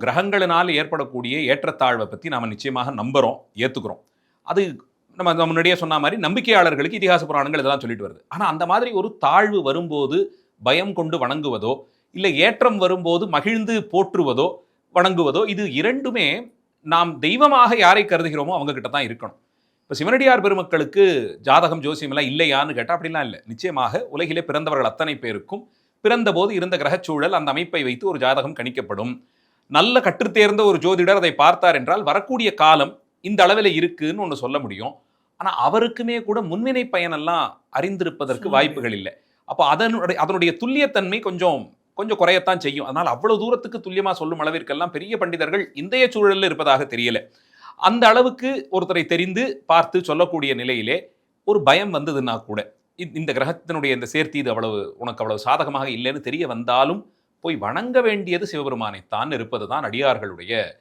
கிரகங்களினால் ஏற்படக்கூடிய ஏற்றத்தாழ்வை பத்தி நாம நிச்சயமாக நம்புறோம், ஏத்துக்கிறோம். அது நம்ம முன்னாடியே சொன்ன மாரி நம்பிக்கையாளர்களுக்கு இதிகாச புராணங்கள் இதெல்லாம் சொல்லிட்டு வருது. ஆனா அந்த மாதிரி ஒரு தாழ்வு வரும்போது பயம் கொண்டு வணங்குவதோ, இல்ல ஏற்றம் வரும்போது மகிழ்ந்து போற்றுவதோ, வணங்குவதோ இது 2மே நாம் தெய்வமாக யாரை கருதுகிறோமோ அவங்க கிட்ட தான் இருக்கணும். இப்ப சிவனடியார் பெருமக்களுக்கு ஜாதகம், ஜோசியம் எல்லாம் இல்லையான்னு கேட்டா அப்படிலாம் இல்ல. நிச்சயமாக உலகிலே பிறந்தவர்கள் அத்தனை பேருக்கும் பிறந்தபோது இருந்த கிரகச்சூழல் அந்த அமைப்பை வைத்து ஒரு ஜாதகம் கணிக்கப்படும். நல்ல கற்றுத்தேர்ந்த ஒரு ஜோதிடர் அதை பார்த்தார் என்றால் வரக்கூடிய காலம் இந்த அளவில் இருக்குன்னு ஒன்று சொல்ல முடியும். ஆனால் அவருக்குமே கூட முன்வினை பயனெல்லாம் அறிந்திருப்பதற்கு வாய்ப்புகள் இல்லை. அப்போ அதனுடைய துல்லியத்தன்மை கொஞ்சம் கொஞ்சம் குறையத்தான் செய்யும். அதனால் அவ்வளவு தூரத்துக்கு துல்லியமாக சொல்லும் அளவிற்கெல்லாம் பெரிய பண்டிதர்கள் இந்திய சூழலில் இருப்பதாக தெரியல. அந்த அளவுக்கு ஒருத்தரை தெரிந்து பார்த்து சொல்லக்கூடிய நிலையிலே ஒரு பயம் வந்ததுன்னா கூட இந்த கிரகத்தினுடைய இந்த சேர்த்தி இது உனக்கு அவ்வளவு சாதகமாக இல்லைன்னு தெரிய வந்தாலும் போய் வணங்க வேண்டியது சிவபெருமானைத்தான் இருப்பது தான் அடியார்களுடைய